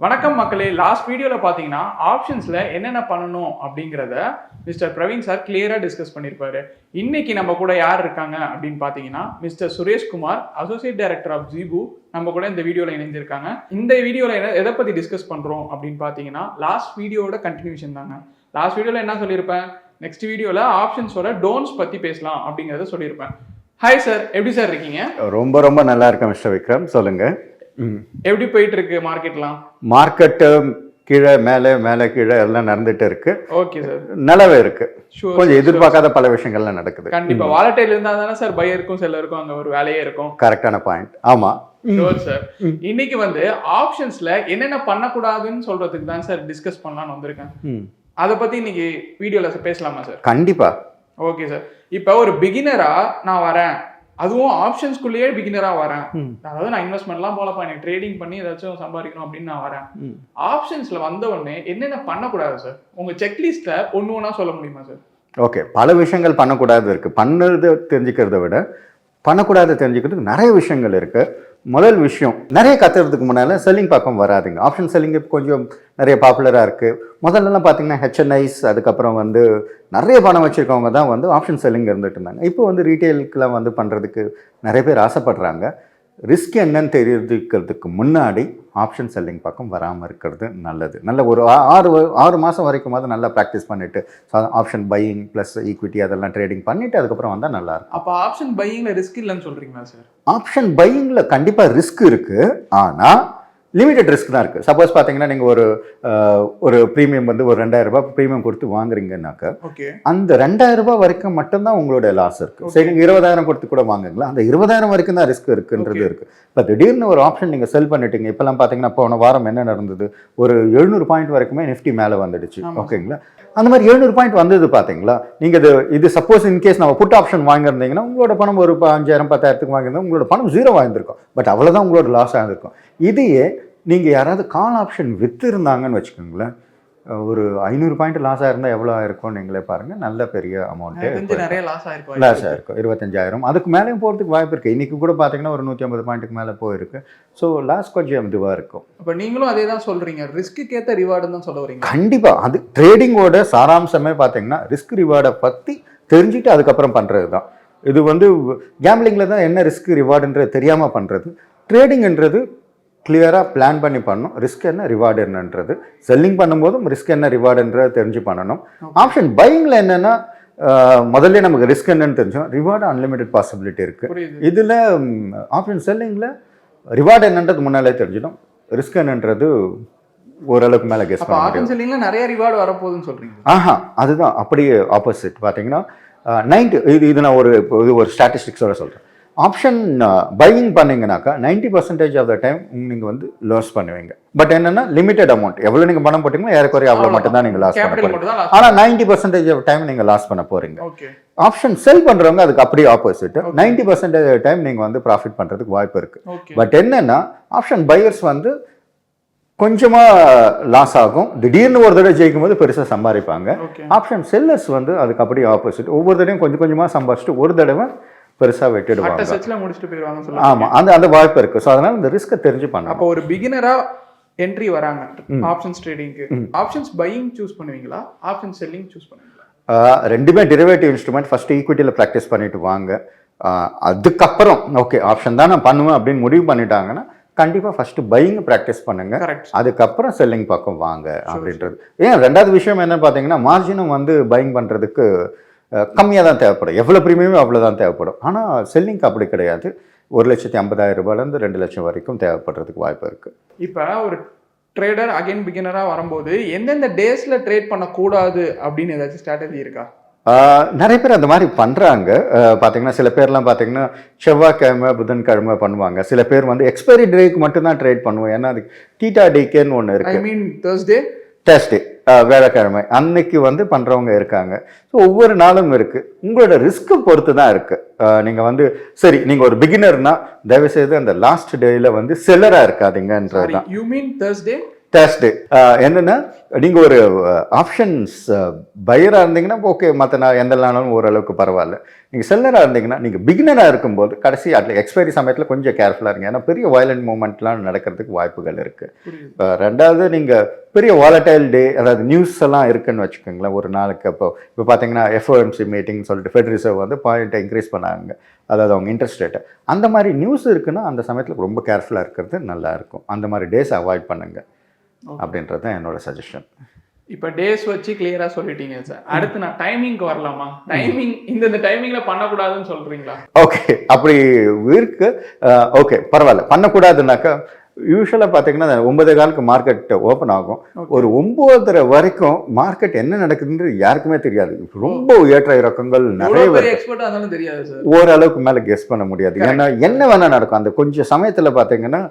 வணக்கம் மக்களே. லாஸ்ட் வீடியோவில் பார்த்தீங்கன்னா ஆப்ஷன்ஸில் என்னென்ன பண்ணணும் அப்படிங்கிறத மிஸ்டர் பிரவீன் சார் கிளியராக டிஸ்கஸ் பண்ணியிருப்பாரு. இன்னைக்கு நம்ம கூட யார் இருக்காங்க அப்படின்னு பார்த்தீங்கன்னா mister Sureshkumar, associate director of ஜீபு, நம்ம கூட இந்த வீடியோவில் இணைஞ்சிருக்காங்க. இந்த வீடியோவில் எதை பற்றி டிஸ்கஸ் பண்ணுறோம் அப்படின்னு பார்த்தீங்கன்னா லாஸ்ட் வீடியோட கண்டினியூஷன் தாங்க. லாஸ்ட் வீடியோவில் என்ன சொல்லியிருப்பேன், நெக்ஸ்ட் வீடியோவில் ஆப்ஷன்ஸோட டோன்ட்ஸ் பற்றி பேசலாம் அப்படிங்கிறத சொல்லியிருப்பேன். ஹாய் சார், எப்படி சார் இருக்கீங்க? ரொம்ப ரொம்ப நல்லா இருக்கேன் மிஸ்டர் விக்ரம். சொல்லுங்க, எப்படி போயிட்டு இருக்கு மார்க்கெட்லாம்? மார்க்கெட்டு கீழே மேலே மேலே கீழே எல்லாம் நடந்துட்டு இருக்கு. ஓகே சார், நல்லாவே இருக்கு. கொஞ்சம் எதிர்பார்க்காத பல விஷயங்கள்லாம் நடக்குது. கண்டிப்பா வாலட்டைல் இருந்தா தானே சார் பையருக்கும் செல்லருக்கும் அங்க ஒரு வேலையே இருக்கும். கரெக்டான பாயிண்ட். ஆமா சார், இன்னைக்கு வந்து ஆப்ஷன்ஸ்ல என்னென்ன பண்ணக்கூடாதுன்னு சொல்றதுக்கு தான் சார் டிஸ்கஸ் பண்ணலாம்னு வந்திருக்கேன். அதை பத்தி இன்னைக்கு வீடியோல பேசலாமா சார்? கண்டிப்பா. ஓகே சார், இப்போ ஒரு பிகினரா நான் வரேன், அதுவும் ஆப்ஷன்ஸ்குள்ளேயே பிகினரா வரேன், அதாவது நான் இன்வெஸ்ட்மெண்ட்லாம் போலப்பா, எனக்கு ட்ரேடிங் பண்ணி ஏதாச்சும் சம்பாதிக்கணும் அப்படின்னு நான் வரேன். ஆப்ஷன்ஸ்ல வந்த உடனே என்னென்ன பண்ணக்கூடாது சார்? உங்க செக்லிஸ்ட்ல ஒன்று ஒன்றா சொல்ல முடியுமா சார்? ஓகே, பல விஷயங்கள் பண்ணக்கூடாது இருக்கு. பண்ணது தெரிஞ்சுக்கிறத விட பண்ணக்கூடாது தெரிஞ்சுக்கிறதுக்கு நிறைய விஷயங்கள் இருக்கு. முதல் விஷயம், நிறைய கத்துறதுக்கு முன்னால செல்லிங் பக்கம் வராதுங்க. ஆப்ஷன் செல்லிங் இப்போ கொஞ்சம் நிறைய பாப்புலராக இருக்குது. முதல்லலாம் பார்த்தீங்கன்னா ஹெச்என்ஐஸ், அதுக்கப்புறம் வந்து நிறைய பணம் வச்சுருக்கவங்க தான் வந்து ஆப்ஷன் செல்லிங் இருந்துட்டு இருந்தாங்க. இப்போ வந்து ரீட்டெயிலுக்குலாம் வந்து பண்ணுறதுக்கு நிறைய பேர் ஆசைப்படுறாங்க. ரிஸ்க் என்னன்னு தெரிஞ்சுக்கிறதுக்கு முன்னாடி ஆப்ஷன் செல்லிங் பக்கம் வராமல் இருக்கிறது நல்லது. நல்ல ஒரு 6 மாதம் வரைக்கும் நல்லா ப்ராக்டிஸ் பண்ணிவிட்டு ஆப்ஷன் பையிங் ப்ளஸ் ஈக்விட்டி அதெல்லாம் ட்ரேடிங் பண்ணிவிட்டு அதுக்கப்புறம் வந்தால் நல்லாயிருக்கும். அப்போ ஆப்ஷன் பையிங்கில் ரிஸ்க் இல்லைன்னு சொல்கிறீங்களா சார்? ஆப்ஷன் பையிங்கில் கண்டிப்பாக ரிஸ்க் இருக்குது, ஆனால் லிமிடெட் ரிஸ்க் தான் இருக்குது. சப்போஸ் பார்த்தீங்கன்னா நீங்கள் ஒரு ப்ரீமியம் வந்து ஒரு 2000 ரூபாய் ப்ரீமியம் கொடுத்து வாங்குறீங்கன்னாக்கா, அந்த 2000 ரூபாய் வரைக்கும் மட்டும்தான் உங்களோட லாஸ் இருக்குது. சரி, நீங்கள் 20,000 கொடுத்து கூட வாங்குங்களா, அந்த 20,000 வரைக்கும் தான் ரிஸ்க் இருக்குன்றது இருக்குது. இப்போ திடீர்னு ஒரு ஆப்ஷன் நீங்கள் செல் பண்ணிட்டீங்க. இப்போல்லாம் பார்த்தீங்கன்னா போன வாரம் என்ன நடந்தது, ஒரு 700 பாயிண்ட் வரைக்குமே நிஃப்டி மேலே வந்துடுச்சு. ஓகேங்களா, அந்த மாதிரி 700 பாயிண்ட் வந்தது பார்த்தீங்களா. நீங்கள் இது சப்போஸ் இன்கேஸ் நம்ம புட் ஆப்ஷன் வாங்கியிருந்தீங்கன்னா உங்களோட பணம் ஒரு 5,000 10,000க்கு வாங்கியிருந்தோம், உங்களோட பணம் 0 ஆயிருந்திருக்கும். பட் அவ்வளோதான் உங்களோட லாஸ் ஆகிருக்கும். இதையே நீங்கள் யாராவது கால் ஆப்ஷன் விற்று இருந்தாங்கன்னு வச்சுக்கோங்களேன், ஒரு 500 பாயிண்ட் லாஸ் ஆயிருந்தால் எவ்வளோ ஆயிருக்கும் நீங்களே பாருங்கள். நல்ல பெரிய அமௌண்ட்டு லாஸ் ஆயிருக்கும். 25,000 அதுக்கு மேலேயும் போகிறதுக்கு வாய்ப்பு இருக்குது. இன்றைக்கி கூட பார்த்தீங்கன்னா ஒரு 150 பாயிண்ட்டுக்கு மேலே போயிருக்கு. ஸோ லாஸ் கொஞ்சம் இதுவாக இருக்கும். இப்போ நீங்களும் அதே தான் சொல்கிறீங்க, ரிஸ்க்கு ஏற்ற ரிவார்டுன்னு தான் சொல்ல வரீங்க? கண்டிப்பாக. அது ட்ரேடிங்கோட சாராம்சமே பார்த்தீங்கன்னா ரிஸ்க் ரிவார்டை பற்றி தெரிஞ்சுட்டு அதுக்கப்புறம் பண்ணுறது தான். இது வந்து கேம்பிளிங்கில் தான் என்ன ரிஸ்க் ரிவார்டுன்றது தெரியாமல் பண்ணுறது. ட்ரேடிங்ன்றது கிளியராக பிளான் பண்ணி பண்ணணும். ரிஸ்க் என்ன ரிவார்டு என்னன்றது, செல்லிங் பண்ணும்போதும் ரிஸ்க் என்ன ரிவார்டுன்றதை தெரிஞ்சு பண்ணணும். ஆப்ஷன் பையிங்கில் என்னென்னா முதல்ல நமக்கு ரிஸ்க் என்னன்னு தெரிஞ்சோம், ரிவார்டு அன்லிமிட்டட் பாசிபிலிட்டி இருக்குது. இதில் ஆப்ஷன் செல்லிங்கில் ரிவார்டு என்னன்றது முன்னாலே தெரிஞ்சிடும், ரிஸ்க் என்னன்றது ஓரளவுக்கு மேலே கெஸ் பண்ண முடியும். செல்லிங்ல நிறைய ரிவார்டு வரப்போகுதுன்னு சொல்கிறீங்க? அதுதான் அப்படியே ஆப்போசிட். பார்த்தீங்கன்னா 90 இது நான் ஒரு ஸ்டாட்டிஸ்டிக்ஸோட சொல்கிறேன். ஆப்ஷன் பையிங் பண்ணிங்கனாக்கா 90% ஆஃப் த டைம் நீங்கள் வந்து லாஸ் பண்ணுவீங்க. பட் என்னென்னா லிமிட்டட் அமௌண்ட், எவ்வளோ நீங்கள் பணம் போட்டிங்களோ ஏறக்குறைய அவ்வளோ மட்டும் தான் நீங்கள் லாஸ் பண்ண போகிறீங்க. ஆனால் 90% ஆஃப் டைம் நீங்கள் லாஸ் பண்ண போகிறீங்க. ஆப்ஷன் செல் பண்ணுறவங்க அதுக்கு அப்படியே ஆப்போசிட். 90% டைம் நீங்கள் வந்து ப்ராஃபிட் பண்ணுறதுக்கு வாய்ப்பு இருக்குது. பட் என்னென்னா ஆப்ஷன் பையர்ஸ் வந்து கொஞ்சமாக லாஸ் ஆகும், திடீர்னு ஒரு தடவை ஜெயிக்கும் போது பெருசாக சம்பாதிப்பாங்க. ஆப்ஷன் செல்லர்ஸ் வந்து அதுக்கு அப்படியே ஆப்போசிட். ஒவ்வொரு தடவையும் கொஞ்சம் கொஞ்சமாக சம்பாதிச்சுட்டு ஒரு தடவை பெருசாக வெட்டிடுவாங்க. ஆமாம், அந்த வாய்ப்பு இருக்குது. ஸோ அதனால் இந்த ரிஸ்க்கை தெரிஞ்சு பண்ணலாம். அப்போ ஒரு பிகினராக என்ட்ரி வராங்க ஆப்ஷன்ஸ் ட்ரேடிங்க்கு, ஆப்ஷன்ஸ் பையிங் சூஸ் பண்ணுவீங்களா, ஆப்ஷன் செல்லிங் சூஸ் பண்ணுவீங்களா? ரெண்டுமே டெரிவேட்டிவ் இன்ஸ்ட்ருமெண்ட். ஃபஸ்ட்டு ஈக்விட்டியில் ப்ராக்டிஸ் பண்ணிட்டு வாங்க. அதுக்கப்புறம் ஓகே ஆப்ஷன் தான் நான் பண்ணுவேன் அப்படின்னு முடிவு பண்ணிட்டாங்கன்னா கண்டிப்பாக ஃபஸ்ட்டு பையிங் ப்ராக்டிஸ் பண்ணுங்க, அதுக்கப்புறம் செல்லிங் பக்கம் வாங்க அப்படின்றது. ஏன் ரெண்டாவது விஷயம் என்னன்னு பார்த்தீங்கன்னா, மார்ஜினும் வந்து பையிங் பண்ணுறதுக்கு கம்மியாக தான் தேவைப்படும். எவ்வளோ ப்ரீமியமோ அவ்வளோ தான் தேவைப்படும். ஆனால் செல்லிங்க்கு அப்படி கிடையாது. 1,50,000 ரூபாயிலேருந்து 2 லட்சம் வரைக்கும் தேவைப்படுறதுக்கு வாய்ப்பு இருக்குது. இப்போ ஒரு ட்ரேடர் அகைன் பிகினராக வரும்போது எந்தெந்த டேஸில் ட்ரேட் பண்ணக்கூடாது அப்படின்னு ஏதாச்சும் ஸ்ட்ராட்டஜி இருக்கா? நிறைய பேர் அந்த மாதிரி பண்ணுறாங்க. பார்த்தீங்கன்னா சில பேர்லாம் பார்த்தீங்கன்னா செவ்வாய்க்கிழமை புதன்கிழமை பண்ணுவாங்க. சில பேர் வந்து எக்ஸ்பைரி டேக்கு மட்டும்தான் ட்ரேட் பண்ணுவோம். ஏன்னா அது டீட்டா டேக்கேன்னு ஒன்று இருக்குது. ஐ மீன் தேர்ஸ்டே வேலைக்கிழமை அன்னைக்கு வந்து பண்ணுறவங்க இருக்காங்க. ஸோ ஒவ்வொரு நாளும் இருக்குது. உங்களோட ரிஸ்க்கை பொறுத்து தான் இருக்குது. நீங்கள் வந்து சரி, நீங்கள் ஒரு பிகினர்னா தயவுசெய்து அந்த லாஸ்ட் டேயில் வந்து செல்லராக இருக்காதீங்கன்றது தான். யூ மீன் தேர்ஸ்டே என்னன்னா நீங்கள் ஒரு ஆப்ஷன்ஸ் பையராக இருந்தீங்கன்னா ஓகே, மற்ற நான் எந்த நாளும் ஓரளவுக்கு பரவாயில்ல. நீங்கள் செல்லராக இருந்தீங்கன்னா, நீங்கள் பிகினராக இருக்கும்போது கடைசி எக்ஸ்பைரி சமயத்தில் கொஞ்சம் கேர்ஃபுல்லாக இருங்க. ஏன்னா பெரிய வயலண்ட் மூமெண்ட்லாம் நடக்கிறதுக்கு வாய்ப்புகள் இருக்குது. ரெண்டாவது, நீங்கள் பெரிய வாலட்டைல் டே, அதாவது நியூஸ் எல்லாம் இருக்குன்னு வச்சுக்கோங்களேன் ஒரு நாளுக்கு. இப்போ பார்த்தீங்கன்னா எஃப்ஓஎம்சி மீட்டிங் சொல்லிட்டு ஃபெட் ரிசர்வ் வந்து பாயிண்ட்டை இன்க்ரீஸ் பண்ணாங்க, அதாவது அவங்க இன்ட்ரெஸ்ட் ரேட்டை. அந்த மாதிரி நியூஸ் இருக்குன்னா அந்த சமயத்தில் ரொம்ப கேர்ஃபுல்லாக இருக்கிறது நல்லாயிருக்கும். அந்த மாதிரி டேஸ் அவாய்ட் பண்ணுங்க அப்படின்றது தான் என்னோட சஜஷன். இப்போ டேஸ் வச்சு கிளியரா சொல்லிட்டீங்க சார். அடுத்து நான் டைமிங்க்கு வரலாமா? டைமிங் இந்த டைமிங்ல பண்ணக்கூடாதுன்னு சொல்றீங்களா? ஓகே, அப்படி இருக்கு. ஓகே, பரவாயில்ல. பண்ணக்கூடாதுனாக்கா யூஸ்வலாக பார்த்தீங்கன்னா 9:15 மார்க்கெட் ஓப்பன் ஆகும். ஒரு 9:30 வரைக்கும் மார்க்கெட் என்ன நடக்குதுன்றது யாருக்குமே தெரியாது. ரொம்ப ஏற்ற இறக்கங்கள் நிறைய தெரியாது சார். ஓரளவுக்கு மேலே கெஸ் பண்ண முடியாது. ஏன்னா என்ன வேணா நடக்கும். அந்த கொஞ்சம் சமயத்தில் பார்த்தீங்கன்னா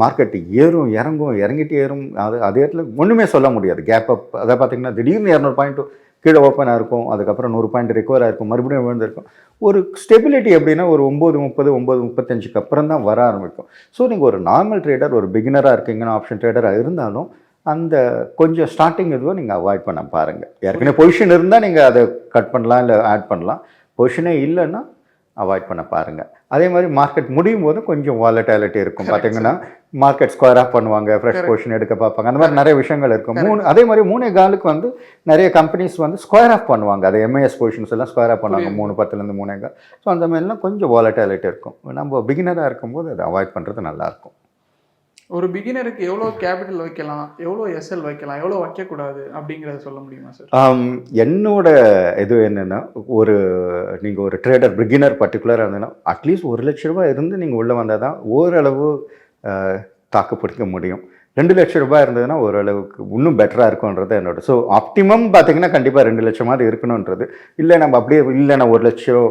மார்க்கெட் ஏறும் இறங்கும், இறங்கிட்டு ஏறும். அதே இடத்துல ஒன்றுமே சொல்ல முடியாது. கேப் அப், அதை பார்த்தீங்கன்னா திடீர்னு 200 பாயிண்ட் கீழே ஓப்பனாக இருக்கும், அதுக்கப்புறம் 100 பாயிண்ட் ரிகவர் ஆகிருக்கும், மறுபடியும் விழுந்திருக்கும். ஒரு ஸ்டெபிலிட்டி எப்படின்னா ஒரு 9:30 9:35 அப்புறம் தான் வர ஆரம்பிக்கும். ஸோ நீங்கள் ஒரு நார்மல் ட்ரேடர், ஒரு பிகினராக இருக்கீங்கன்னா, ஆப்ஷன் ட்ரேடராக இருந்தாலும் அந்த கொஞ்சம் ஸ்டார்டிங் இதுவோ நீங்கள் அவாய்ட் பண்ண பாருங்கள். ஏற்கனவே பொசிஷன் இருந்தால் நீங்கள் அதை கட் பண்ணலாம், இல்லை ஆட் பண்ணலாம். பொசிஷனே இல்லைன்னா அவாய்ட் பண்ண பாருங்கள். அதே மாதிரி மார்க்கெட் முடியும் போது கொஞ்சம் வாலட்டாலிட்டி இருக்கும். பார்த்தீங்கன்னா மார்க்கெட் ஸ்கொயர் ஆஃப் பண்ணுவாங்க, ஃப்ரெஷ் பொசிஷன் எடுக்க பார்ப்பாங்க, அந்த மாதிரி நிறைய விஷயங்கள் இருக்கும். அதே மாதிரி 3:15 வந்து நிறைய கம்பெனிஸ் வந்து ஸ்கொயர் ஆஃப் பண்ணுவாங்க. அது எம்ஐஎஸ் பொசிஷன்ஸ் எல்லாம் ஸ்கொயர் ஆஃப் பண்ணுவாங்க 3:10 3:15. ஸோ அந்த மாதிரிலாம் கொஞ்சம் வாலட்டாலிட்டி இருக்கும். நம்ம பிகினராக இருக்கும்போது அதை அவாய்ட் பண்ணுறது நல்லாயிருக்கும். ஒரு பிகினருக்கு எவ்வளோ கேபிட்டல் வைக்கலாம், எவ்வளோ எஸ்எல் வைக்கலாம், எவ்வளோ வைக்கக்கூடாது அப்படிங்கிறத சொல்ல முடியுமா சார்? என்னோட இது என்னென்னா, நீங்கள் ஒரு ட்ரேடர் பிகினர் பர்டிகுலராக இருந்ததுன்னா அட்லீஸ்ட் 1 லட்ச ரூபாய் இருந்து நீங்கள் உள்ளே வந்தால் தான் ஓரளவு தாக்கு பிடிக்க முடியும். 2 லட்ச ரூபாய் இருந்ததுன்னா ஓரளவுக்கு இன்னும் பெட்டராக இருக்கும்ன்றது என்னோட. ஸோ ஆப்டிமம் பார்த்தீங்கன்னா கண்டிப்பாக 2 லட்சமாவது இருக்கணுன்றது. இல்லை நம்ம அப்படியே இல்லை நான் 1 லட்சம்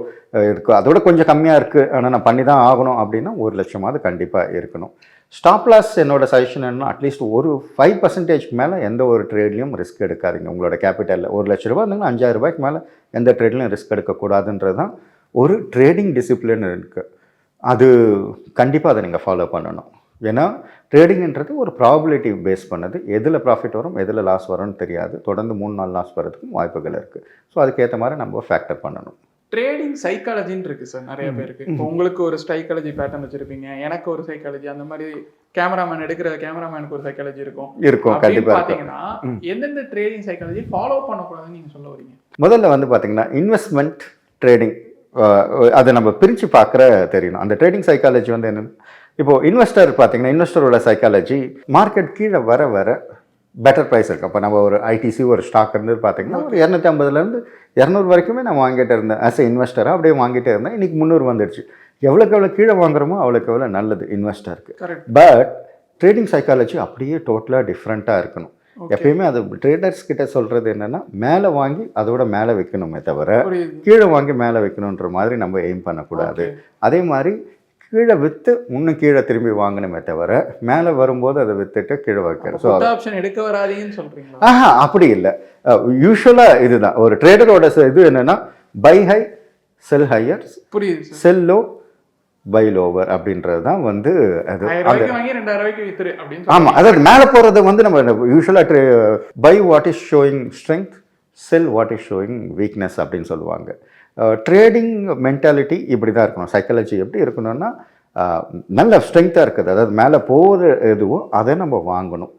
இருக்கும், அதோட கொஞ்சம் கம்மியாக இருக்குது ஆனால் நான் பண்ணி தான் ஆகணும் அப்படின்னா 1 லட்சமாவது கண்டிப்பாக இருக்கணும். ஸ்டாப் லாஸ் என்னோட சஜஷன் என்னன்னா, அட்லீஸ்ட் ஒரு 5% மேலே எந்த ஒரு ட்ரேட்லையும் ரிஸ்க் எடுக்காதீங்க. உங்களோட கேபிட்டலில் 1 லட்ச ரூபா இருந்தீங்கன்னா 5,000 ரூபாய்க்கு மேலே எந்த ட்ரேட்லையும் ரிஸ்க் எடுக்கக்கூடாதுன்றது தான் ஒரு ட்ரேடிங் டிசிப்ளின் இருக்குது. அது கண்டிப்பாக அதை நீங்கள் ஃபாலோ பண்ணணும். ஏன்னா ட்ரேடிங்ன்றது ஒரு ப்ராபபிலிட்டி பேஸ் பண்ணது. எதில் ப்ராஃபிட் வரும், எதில் லாஸ் வரும்னு தெரியாது. தொடர்ந்து 3-4 லாஸ் வரதுக்கும் வாய்ப்புகள் இருக்குது. ஸோ அதுக்கேற்ற மாதிரி நம்ம ஃபேக்டர் பண்ணணும். ட்ரேடிங் சைக்காலஜின்னு இருக்குது சார் நிறைய பேருக்கு. இப்போ உங்களுக்கு ஒரு சைக்காலஜி பேட்டர்ன் வச்சுருப்பீங்க, எனக்கு ஒரு சைக்காலஜி, அந்த மாதிரி கேமராமேன் எடுக்கிற கேமராமேனுக்கு ஒரு சைக்காலஜி இருக்கும். கண்டிப்பாக பார்த்தீங்கன்னா எந்தெந்த ட்ரேடிங் சைக்காலஜி ஃபாலோ பண்ணக்கூடாதுன்னு நீங்கள் சொல்ல வரீங்க? முதல்ல வந்து பார்த்தீங்கன்னா இன்வெஸ்ட்மெண்ட் ட்ரேடிங், அதை நம்ம பிரித்து பார்க்குற தெரியணும். அந்த ட்ரேடிங் சைக்காலஜி வந்து என்னென்னு, இப்போது இன்வெஸ்டர் பார்த்தீங்கன்னா இன்வெஸ்டரோட சைக்காலஜி மார்க்கெட் கீழே வர வர பெட்டர் ப்ரைஸ் இருக்குது. அப்போ நம்ம ஒரு ஐடிசி ஒரு ஸ்டாக் இருந்தது பார்த்தீங்கன்னா ஒரு 250லேருந்து 200 வரைக்குமே நான் வாங்கிட்டே இருந்தேன். ஆஸ் எ இன்வெஸ்டராக அப்படியே வாங்கிட்டே இருந்தேன். இன்றைக்கி 300 வந்துடுச்சு. எவ்வளோக்கு எவ்வளோ கீழே வாங்குறோமோ அவ்வளோக்கு எவ்வளோ நல்லது இன்வெஸ்டருக்கு. பட் ட்ரேடிங் சைக்காலஜி அப்படியே டோட்டலாக டிஃப்ரெண்ட்டாக இருக்கணும். எப்பயுமே அது ட்ரேடர்ஸ் கிட்ட சொல்கிறது என்னென்னா, மேலே வாங்கி அதோட மேலே வைக்கணுமே தவிர கீழே வாங்கி மேலே வைக்கணுன்ற மாதிரி நம்ம எய்ம் பண்ணக்கூடாது. அதே மாதிரி கீழே விற்று இன்னும் கீழே திரும்பி வாங்கணுமே தவிர மேலே வரும்போது அதை விற்றுட்டு கீழே வைக்கிறோம். ஸோ ஆப்ஷன் எடுக்க வராதீங்கன்னு சொல்கிறீங்களா? அப்படி இல்லை. யூஸ்வலாக இதுதான் ஒரு ட்ரேடரோட இது என்னென்னா, பை ஹை செல் ஹையர், புரியுது, செல் லோ பை லோவர் அப்படின்றது தான் வந்து அது. ஆமாம், அதாவது மேலே போகிறத வந்து நம்ம யூஸ்வலாக buy what is showing strength, sell what is showing weakness அப்படின்னு சொல்லுவாங்க. ட்ரேடிங் மென்டாலிட்டி இப்படி தான் இருக்கணும். சைக்காலஜி எப்படி இருக்கணும்னா, நல்ல ஸ்ட்ரென்த்தாக இருக்குது, அதாவது மேலே போகிற எதுவோ அதை நம்ம வாங்கணும்.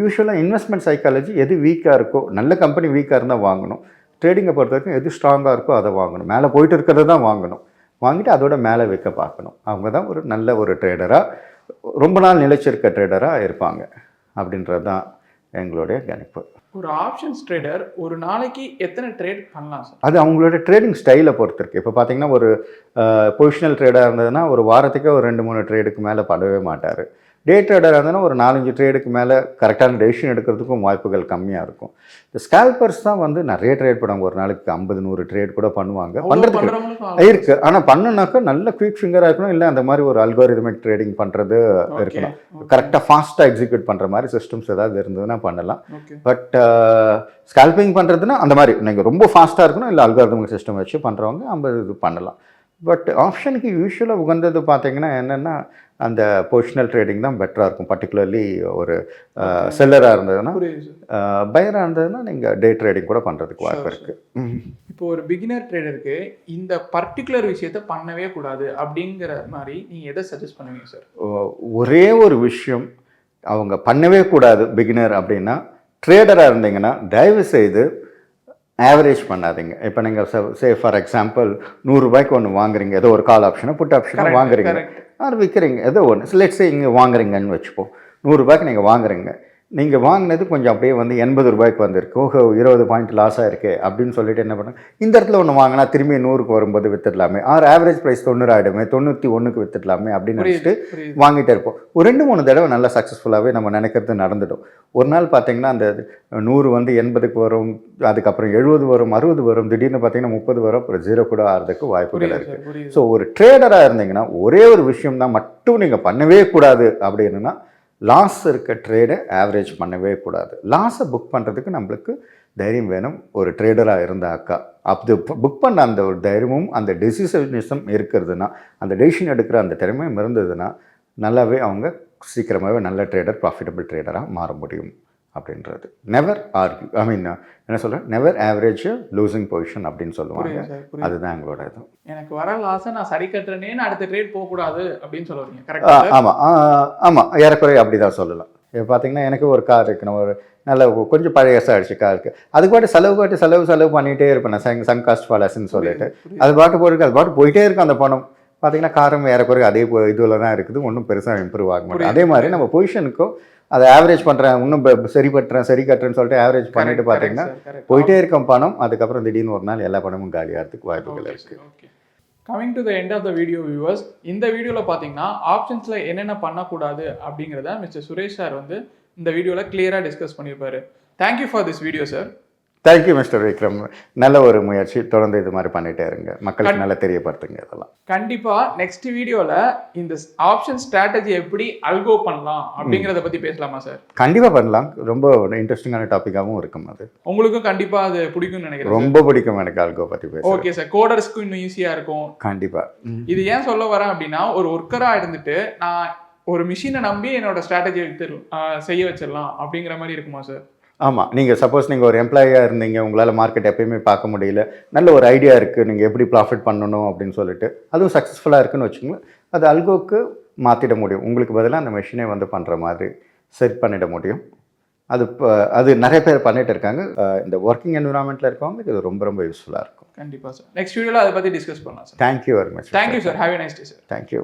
யூஸ்வலாக இன்வெஸ்ட்மெண்ட் சைக்காலஜி எது வீக்காக இருக்கோ, நல்ல கம்பெனி வீக்காக இருந்தால் வாங்கணும். ட்ரேடிங்கை பொறுத்த வரைக்கும் எது ஸ்ட்ராங்காக இருக்கோ அதை வாங்கணும். மேலே போயிட்டு இருக்கிறத தான் வாங்கணும். வாங்கிட்டு அதோட மேலே வைக்க பார்க்கணும். அவங்க தான் ஒரு நல்ல ஒரு ட்ரேடராக, ரொம்ப நாள் நிலைச்சிருக்க ட்ரேடராக இருப்பாங்க அப்படின்றது தான் எங்களுடைய கணிப்பு. ஒரு ஆப்ஷன்ஸ் ட்ரேடர் ஒரு நாளைக்கு எத்தனை ட்ரேட் பண்ணலாம் சார்? அது அவங்களோட ட்ரேடிங் ஸ்டைலை பொறுத்து இருக்குது. இப்போ பார்த்தீங்கன்னா ஒரு பொசிஷனல் ட்ரேடாக இருந்ததுன்னா ஒரு வாரத்துக்கு ஒரு 2-3 ட்ரேடுக்கு மேலே பண்ணவே மாட்டார். டே ட்ரேடராக இருந்ததுன்னா ஒரு 4-5 ட்ரேடுக்கு மேலே கரெக்டான டெசிஷன் எடுக்கிறதுக்கும் வாய்ப்புகள் கம்மியாக இருக்கும். இந்த ஸ்கேல்பர்ஸ் தான் வந்து நிறைய ட்ரேட் பண்ணுவாங்க. ஒரு நாளைக்கு 50-100 ட்ரேட் கூட பண்ணுவாங்க. பண்ணுறதுக்கு இருக்குது. ஆனால் பண்ணுனாக்கா நல்ல குயிக் ஃபிங்கராக இருக்கணும். இல்லை அந்த மாதிரி ஒரு அல்காரிதமிக் ட்ரேடிங் பண்ணுறது இருக்கணும். கரெக்டாக ஃபாஸ்ட்டாக எக்ஸிக்யூட் பண்ணுற மாதிரி சிஸ்டம்ஸ் ஏதாவது இருந்ததுன்னா பண்ணலாம். பட் ஸ்கேல்பிங் பண்ணுறதுன்னா அந்த மாதிரி நீங்கள் ரொம்ப ஃபாஸ்ட்டாக இருக்கணும். இல்லை அல்காரிதமிக் சிஸ்டம் வச்சு பண்ணுறவங்க 50 இது பண்ணலாம். பட் ஆப்ஷனுக்கு யூஸ்வலாக உகந்தது பார்த்தீங்கன்னா என்னென்னா, அந்த பொசிஷனல் ட்ரேடிங் தான் பெட்டராக இருக்கும். பர்டிகுலர்லி ஒரு செல்லராக இருந்ததுன்னா, பையராக இருந்ததுன்னா நீங்கள் டே ட்ரேடிங் கூட பண்ணுறதுக்கு வாய்ப்பு இருக்குது. இப்போ ஒரு பிகினர் ட்ரேடருக்கு இந்த பர்டிகுலர் விஷயத்த பண்ணவே கூடாது அப்படிங்கிற மாதிரி நீங்கள் எதை சஜஸ்ட் பண்ணுவீங்க சார்? ஒரே ஒரு விஷயம் அவங்க பண்ணவே கூடாது பிகினர் அப்படின்னா, ட்ரேடராக இருந்தீங்கன்னா தயவு செய்து ஆவரேஜ் பண்ணாதீங்க. இப்போ நீங்கள் சே ஃபார் எக்ஸாம்பிள் ₹100 ஒன்று வாங்குறீங்க, ஏதோ ஒரு கால் ஆப்ஷனோ புட் ஆப்ஷனோ வாங்குறீங்க, அது விற்கிறீங்க, ஏதோ ஒன்று லெட்ஸ் இங்கே வாங்குறீங்கன்னு வச்சுப்போம். ₹100 நீங்கள் வாங்குறீங்க, நீங்கள் வாங்கினது கொஞ்சம் அப்படியே வந்து ₹80 வந்திருக்கு, ஓஹோ 20 பாயிண்ட் லாஸ் ஆகிருக்கு அப்படின்னு சொல்லிட்டு என்ன பண்ணுங்க, இந்த இடத்துல ஒன்று வாங்கினா திரும்பி 100க்கு வரும்போது விற்றுடலாமே, ஆவரேஜ் ப்ரைஸ் 90 ஆகிடுமே, 91க்கு விற்றுடலாமே அப்படின்னு நினச்சிட்டு வாங்கிட்டே இருப்போம். ஒரு 2-3 தடவை நல்லா சக்ஸஸ்ஃபுல்லாகவே நம்ம நினைக்கிறது நடந்துடும். ஒரு நாள் பார்த்தீங்கன்னா அந்த 100 வந்து 80க்கு வரும், அதுக்கப்புறம் 70 வரும், 60 வரும், திடீர்னு பார்த்தீங்கன்னா 30 வரும், அப்புறம் 0 கூட ஆகிறதுக்கு வாய்ப்புகள் இருக்குது. ஸோ ஒரு ட்ரேடராக இருந்தீங்கன்னா ஒரே ஒரு விஷயம் தான் மட்டும் நீங்கள் பண்ணவே கூடாது அப்படின்னா, லாஸ் இருக்க ட்ரேடை ஆவரேஜ் பண்ணவே கூடாது. லாஸை புக் பண்ணுறதுக்கு நம்மளுக்கு தைரியம் வேணும். ஒரு ட்ரேடராக இருந்தாக்கா அது புக் பண்ண அந்த ஒரு தைரியமும் அந்த டெசிஷனிசம் இருக்கிறதுனா, அந்த டெசிஷன் எடுக்கிற அந்த திறமையும் இருந்ததுன்னா நல்லாவே அவங்க சீக்கிரமாகவே நல்ல ட்ரேடர், ப்ராஃபிட்டபிள் ட்ரேடராக மாற முடியும் அப்படின்றது. நெவர் ஆர்கியூ, ஐ மீன் என்ன சொல்கிறேன், நெவர் ஆவரேஜ் லூசிங் பொசிஷன் அப்படின்னு சொல்லுவாங்க. அதுதான் எங்களோட இது. எனக்கு வர லாஸை நான் சரி கட்டுறேன்னு அடுத்த ட்ரேட் போகக்கூடாது அப்படின்னு சொல்லுவீங்க, கரெக்டாக? ஆமாம் ஆமாம், ஏறக்குறைய அப்படி தான் சொல்லலாம். இப்போ பார்த்தீங்கன்னா எனக்கு ஒரு கார் இருக்குது, நான் ஒரு நல்ல கொஞ்சம் பழைய ஆகிடுச்சு கார் இருக்குது, அது பாட்டு செலவு பண்ணிகிட்டே இருப்பேன் நான், சங் காஸ்ட் ஃபாலஸ்ன்னு சொல்லிட்டு அது பாட்டு போயிருக்கு, அது பாட்டு போயிட்டே இருக்கும். அந்த பணம் பார்த்தீங்கன்னா காரம் ஏறக்குறைய அதே இதில் தான் இருக்குது, ஒன்றும் பெருசாக இம்ப்ரூவ் ஆக மாட்டேன். அதே மாதிரி நம்ம பொசிஷனுக்கும் அதை ஆவரேஜ் பண்ணுறேன், இன்னும் சரி கட்டுறேன்னு சொல்லிட்டு ஆவரேஜ் பண்ணிட்டு பார்த்தீங்கன்னா போயிட்டே இருக்கும் பணம், அதுக்கப்புறம் திடீர்னு ஒரு நாள் எல்லா பணமும் காலியாகிறதுக்கு வாய்ப்புகள் இருக்குது. Coming to the end of the video viewers, இந்த வீடியோவில் பார்த்தீங்கன்னா ஆப்ஷன்ஸில் என்னென்ன பண்ணக்கூடாது அப்படிங்கிறத மிஸ்டர் சுரேஷ் சார் வந்து இந்த வீடியோவில் கிளியராக டிஸ்கஸ் பண்ணியிருப்பாரு. Thank you for this video sir. Thank you mister Vikram. நல்ல ஒரு முயற்சி, தொடர்ந்து இது மாதிரி பண்ணிட்டே இருங்க, மக்களுக்கு நல்லா தெரியப்படுத்துங்க. இதெல்லாம் கண்டிப்பாக நெக்ஸ்ட் வீடியோவில் இந்த ஆப்ஷன் ஸ்ட்ராட்டஜி எப்படி அல்கோ பண்ணலாம் அப்படிங்கிறத பற்றி பேசலாமா சார்? கண்டிப்பாக பண்ணலாம், ரொம்ப இன்ட்ரெஸ்டிங்கான டாப்பிக்காகவும் இருக்கும். அது உங்களுக்கும் கண்டிப்பாக அது பிடிக்கும்னு நினைக்கிறேன். ரொம்ப பிடிக்கும் எனக்கு அல்கோ பற்றி பேச. ஓகே சார், கோடர்ஸ்க்கும் இன்னும் ஈஸியாக இருக்கும். கண்டிப்பாக. இது ஏன் சொல்ல வரேன் அப்படின்னா, ஒரு ஒர்க்கராக இருந்துட்டு நான் ஒரு மிஷினை நம்பி என்னோட ஸ்ட்ராட்டஜி செய்ய வச்சிடலாம் அப்படிங்கிற மாதிரி இருக்குமா சார்? ஆமாம், நீங்கள் சப்போஸ் நீங்கள் ஒரு எம்ப்ளாயியாக இருந்தீங்க, உங்களால் மார்க்கெட் எப்பயுமே பார்க்க முடியல, நல்ல ஒரு ஐடியா இருக்குது நீங்கள் எப்படி ப்ராஃபிட் பண்ணணும் அப்படின்னு சொல்லிட்டு, அதுவும் சக்ஸஸ்ஃபுல்லாக இருக்குன்னு வச்சுக்கோங்களேன், அது அல்கோக்கு மாற்றிட முடியும். உங்களுக்கு பதிலாக அந்த மெஷினே வந்து பண்ணுற மாதிரி செட் பண்ணிட முடியும். அது நிறைய பேர் பண்ணிட்டு இருக்காங்க. இந்த ஒர்க்கிங் என்விரான்மெண்ட்டில் இருக்கவங்களுக்கு இது ரொம்ப ரொம்ப யூஸ்ஃபுல்லாக இருக்கும். கண்டிப்பாக சார். நெக்ஸ்ட் வீடியோவில் அதை பற்றி டிஸ்கஸ் பண்ணலாம் sir. Thank you very much. Thank you sir. Have a nice day sir. Thank you.